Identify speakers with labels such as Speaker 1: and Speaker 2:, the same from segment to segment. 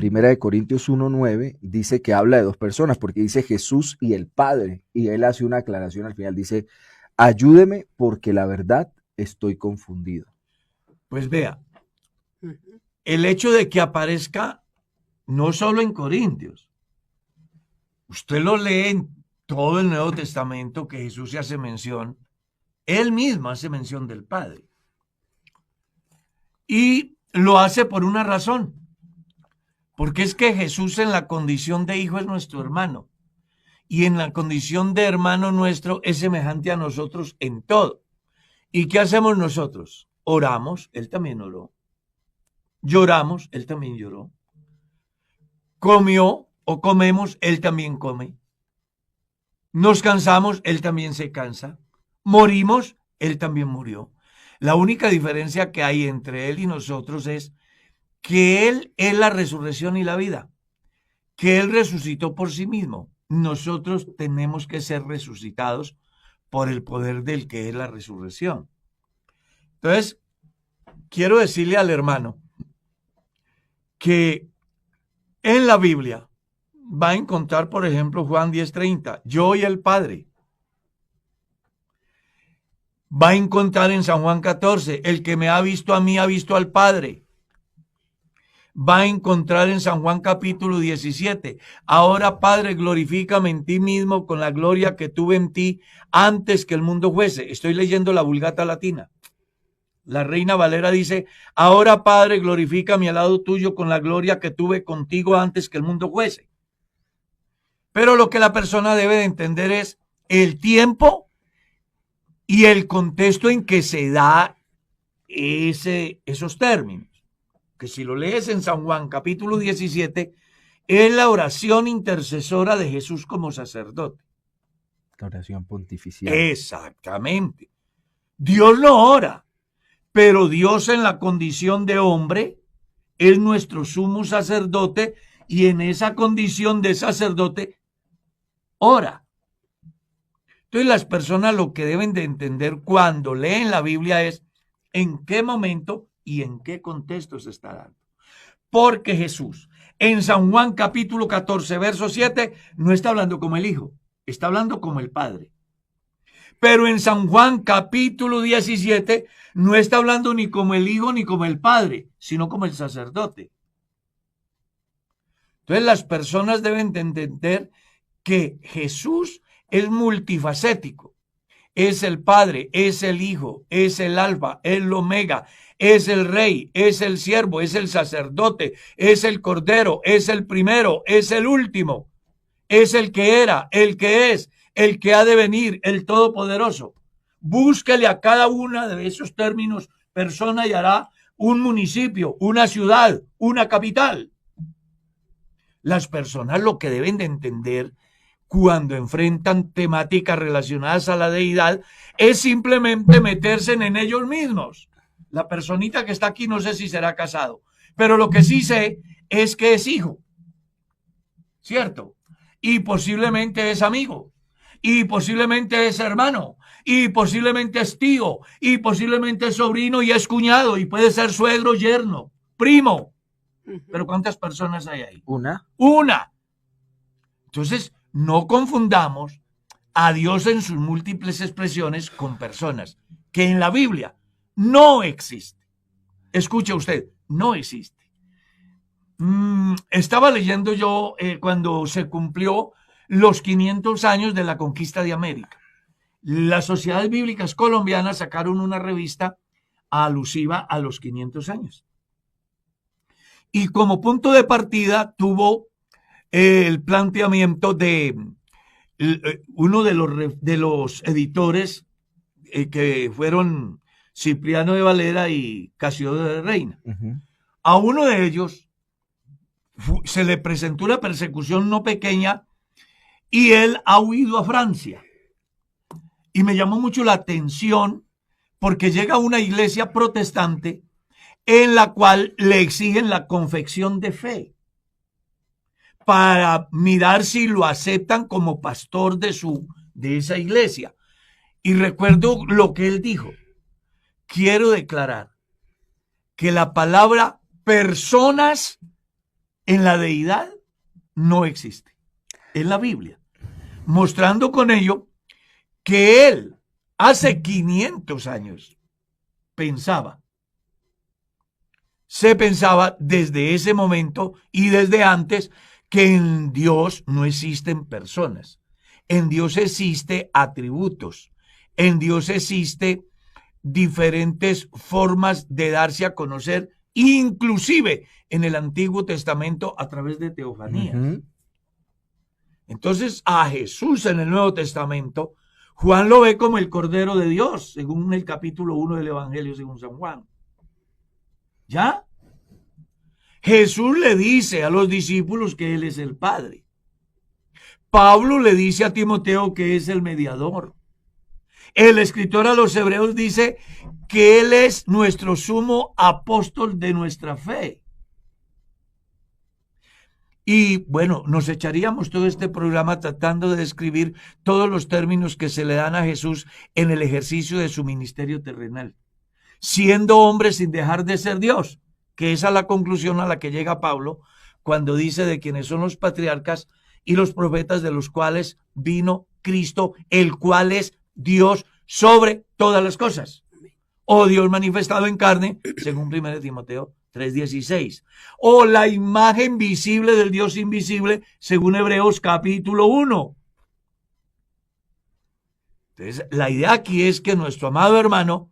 Speaker 1: Primera de Corintios 1:9 dice que habla de dos personas, porque dice Jesús y el Padre, y él hace una aclaración al final, dice, ayúdeme porque la verdad estoy confundido.
Speaker 2: Pues vea, el hecho de que aparezca no solo en Corintios, usted lo lee en todo el Nuevo Testamento que Jesús se hace mención, él mismo hace mención del Padre. Y lo hace por una razón, porque es que Jesús en la condición de hijo es nuestro hermano, y en la condición de hermano nuestro es semejante a nosotros en todo. ¿Y qué hacemos nosotros? Oramos, él también oró. Lloramos, él también lloró. Comió o comemos, él también come. Nos cansamos, él también se cansa. Morimos, él también murió. La única diferencia que hay entre él y nosotros es que él es la resurrección y la vida, que él resucitó por sí mismo. Nosotros tenemos que ser resucitados por el poder del que es la resurrección. Entonces, quiero decirle al hermano que en la Biblia va a encontrar, por ejemplo, Juan 10:30, yo y el Padre. Va a encontrar en San Juan 14, el que me ha visto a mí ha visto al Padre. Va a encontrar en San Juan capítulo 17, ahora Padre, glorifícame en ti mismo con la gloria que tuve en ti antes que el mundo fuese. Estoy leyendo la Vulgata Latina. La Reina Valera dice, ahora Padre, glorifícame al lado tuyo con la gloria que tuve contigo antes que el mundo fuese. Pero lo que la persona debe de entender es el tiempo y el contexto en que se da esos términos. Que si lo lees en San Juan capítulo 17, es la oración intercesora de Jesús como sacerdote.
Speaker 1: La oración pontificial.
Speaker 2: Exactamente. Dios no ora, pero Dios en la condición de hombre es nuestro sumo sacerdote y en esa condición de sacerdote ora. Entonces las personas lo que deben de entender cuando leen la Biblia es en qué momento y en qué contexto se está dando. Porque Jesús en San Juan capítulo 14 verso 7 no está hablando como el Hijo, está hablando como el Padre. Pero en San Juan capítulo 17 no está hablando ni como el Hijo ni como el Padre, sino como el sacerdote. Entonces las personas deben de entender que Jesús es multifacético. Es el Padre, es el Hijo, es el Alfa, el Omega, es el Rey, es el siervo, es el sacerdote, es el Cordero, es el primero, es el último, es el que era, el que es, el que ha de venir, el Todopoderoso. Búsquele a cada uno de esos términos persona y hará un municipio, una ciudad, una capital. Las personas lo que deben de entender cuando enfrentan temáticas relacionadas a la deidad es simplemente meterse en ellos mismos. La personita que está aquí no sé si será casado, pero lo que sí sé es que es hijo, ¿cierto? Y posiblemente es amigo, y posiblemente es hermano, y posiblemente es tío, y posiblemente es sobrino y es cuñado, y puede ser suegro, yerno, primo. ¿Pero cuántas personas hay ahí?
Speaker 1: Una.
Speaker 2: Entonces, no confundamos a Dios en sus múltiples expresiones con personas que en la Biblia no existe. Escuche usted, no existe. Estaba leyendo yo cuando se cumplió los 500 años de la conquista de América. Las sociedades bíblicas colombianas sacaron una revista alusiva a los 500 años. Y como punto de partida tuvo el planteamiento de uno de los editores que fueron Cipriano de Valera y Casio de Reina. A uno de ellos se le presentó una persecución no pequeña y él ha huido a Francia. Y me llamó mucho la atención porque llega a una iglesia protestante en la cual le exigen la confesión de fe para mirar si lo aceptan como pastor de esa iglesia. Y recuerdo lo que él dijo. Quiero declarar que la palabra personas en la deidad no existe en la Biblia, mostrando con ello que él hace 500 años se pensaba desde ese momento y desde antes que en Dios no existen personas, en Dios existe atributos, en Dios existe diferentes formas de darse a conocer, inclusive en el Antiguo Testamento a través de teofanías. Entonces a Jesús en el Nuevo Testamento, Juan lo ve como el Cordero de Dios, según el capítulo 1 del Evangelio según San Juan. ¿Ya? Jesús le dice a los discípulos que Él es el Padre. Pablo le dice a Timoteo que es el mediador. El escritor a los Hebreos dice que Él es nuestro sumo apóstol de nuestra fe. Y bueno, nos echaríamos todo este programa tratando de describir todos los términos que se le dan a Jesús en el ejercicio de su ministerio terrenal, siendo hombre sin dejar de ser Dios, que esa es la conclusión a la que llega Pablo cuando dice de quienes son los patriarcas y los profetas de los cuales vino Cristo, el cual es Dios sobre todas las cosas, o Dios manifestado en carne, según 1 Timoteo 3:16, o la imagen visible del Dios invisible, según Hebreos capítulo 1. Entonces, la idea aquí es que nuestro amado hermano,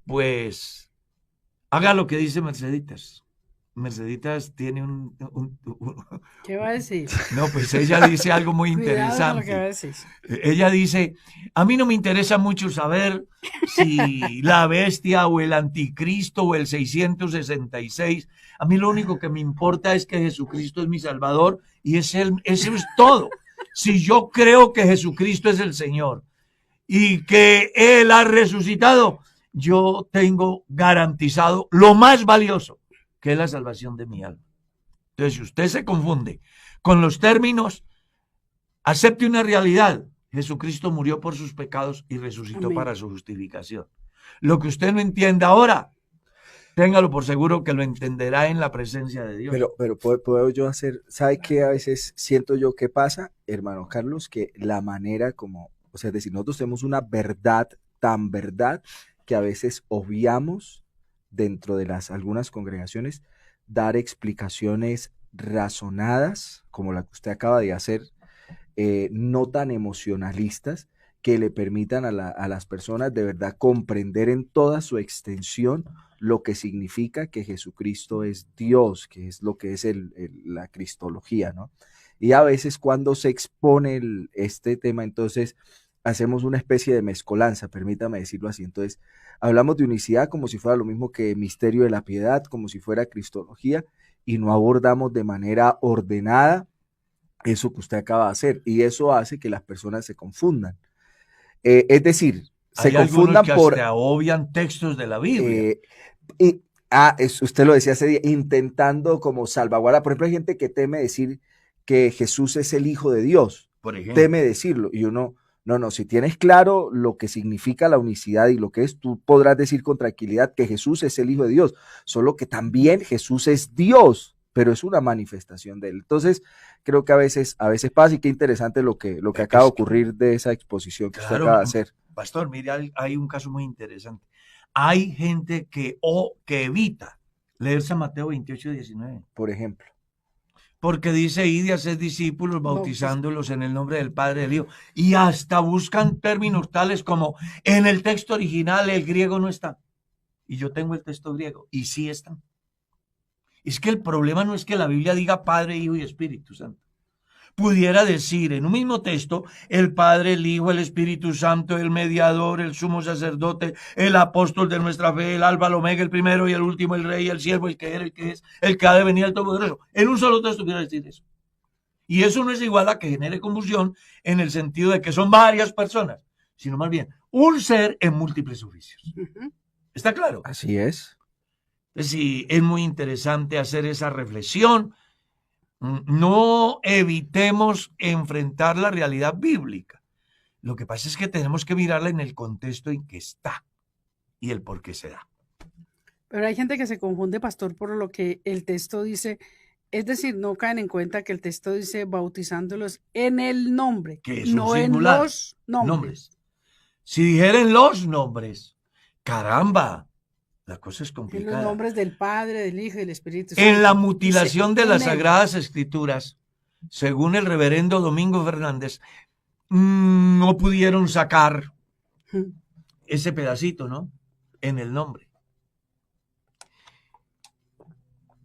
Speaker 2: pues, haga lo que dice Merceditas. Merceditas tiene
Speaker 3: ¿Qué va a decir?
Speaker 2: No, pues ella dice algo muy interesante.
Speaker 3: Cuidado con lo que va a decir.
Speaker 2: Ella dice, a mí no me interesa mucho saber si la bestia o el anticristo o el 666, a mí lo único que me importa es que Jesucristo es mi Salvador y eso es todo. Si yo creo que Jesucristo es el Señor y que Él ha resucitado, yo tengo garantizado lo más valioso, que es la salvación de mi alma. Entonces, si usted se confunde con los términos, acepte una realidad. Jesucristo murió por sus pecados y resucitó
Speaker 3: Amén.
Speaker 2: para su justificación. Lo que usted no entienda ahora, téngalo por seguro que lo entenderá en la presencia de Dios.
Speaker 1: Pero puedo yo hacer, ¿sabe qué a veces siento yo que pasa, hermano Carlos? Que la manera como, o sea, es decir, nosotros tenemos una verdad tan verdad que a veces obviamos dentro de algunas congregaciones dar explicaciones razonadas, como la que usted acaba de hacer, no tan emocionalistas, que le permitan a las personas de verdad comprender en toda su extensión lo que significa que Jesucristo es Dios, que es lo que es la cristología, ¿no? Y a veces cuando se expone este tema, entonces hacemos una especie de mezcolanza, permítame decirlo así. Entonces, hablamos de unicidad como si fuera lo mismo que misterio de la piedad, como si fuera cristología, y no abordamos de manera ordenada eso que usted acaba de hacer, y eso hace que las personas se confundan. Es decir, se confundan
Speaker 2: que
Speaker 1: por...
Speaker 2: hasta obvian textos de la Biblia.
Speaker 1: Usted lo decía ese día, intentando como salvaguardar. Por ejemplo, hay gente que teme decir que Jesús es el Hijo de Dios.
Speaker 2: Por ejemplo.
Speaker 1: Teme decirlo, y uno... No, si tienes claro lo que significa la unicidad y lo que es, tú podrás decir con tranquilidad que Jesús es el Hijo de Dios, solo que también Jesús es Dios, pero es una manifestación de Él. Entonces, creo que a veces pasa, y qué interesante lo que acaba de ocurrir de esa exposición que usted acaba de hacer.
Speaker 2: Pastor, mire, hay un caso muy interesante. Hay gente que evita leer San Mateo 28:19.
Speaker 1: Por ejemplo.
Speaker 2: Porque dice, id y haced discípulos, bautizándolos en el nombre del Padre y del Hijo. Y hasta buscan términos tales como, en el texto original el griego no está. Y yo tengo el texto griego, y sí están. Es que el problema no es que la Biblia diga Padre, Hijo y Espíritu Santo. Pudiera decir en un mismo texto, el Padre, el Hijo, el Espíritu Santo, el mediador, el sumo sacerdote, el apóstol de nuestra fe, el alfa, el omega, el primero y el último, el rey, el siervo, el que era, el que es, el que ha de venir, el todopoderoso. En un solo texto quiero decir eso. Y eso no es igual a que genere confusión en el sentido de que son varias personas, sino más bien un ser en múltiples oficios. ¿Está claro?
Speaker 1: Así es.
Speaker 2: Sí, es muy interesante hacer esa reflexión. No evitemos enfrentar la realidad bíblica. Lo que pasa es que tenemos que mirarla en el contexto en que está y el por qué se da.
Speaker 3: Pero hay gente que se confunde, pastor, por lo que el texto dice Es decir, no caen en cuenta que el texto dice bautizándolos en el nombre,
Speaker 2: Que es un
Speaker 3: no en
Speaker 2: singular,
Speaker 3: los nombres.
Speaker 2: Si dijeren los nombres, caramba, la cosa es
Speaker 3: En los
Speaker 2: complicada.
Speaker 3: nombres del Padre, del Hijo y del Espíritu Santo.
Speaker 2: En la mutilación
Speaker 3: Dice,
Speaker 2: de las
Speaker 3: en él.
Speaker 2: Sagradas Escrituras, según el reverendo Domingo Fernández, no pudieron sacar ese pedacito, ¿no? En el nombre.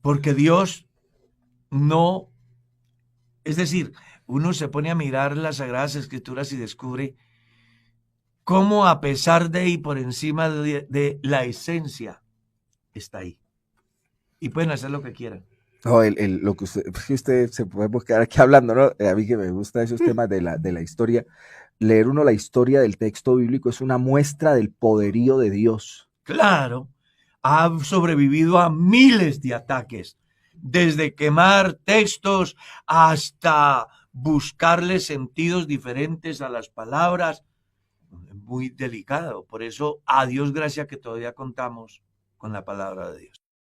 Speaker 2: Porque Dios no, es decir, uno se pone a mirar las Sagradas Escrituras y descubre cómo a pesar de y por encima de la esencia está ahí. Y pueden hacer lo que quieran.
Speaker 1: No, lo que usted se puede quedar aquí hablando, ¿no? A mí que me gustan esos temas de la historia. Leer uno la historia del texto bíblico es una muestra del poderío de Dios.
Speaker 2: Claro, ha sobrevivido a miles de ataques, desde quemar textos hasta buscarle sentidos diferentes a las palabras. Muy delicado. Por eso, a Dios gracias que todavía contamos con la palabra de Dios.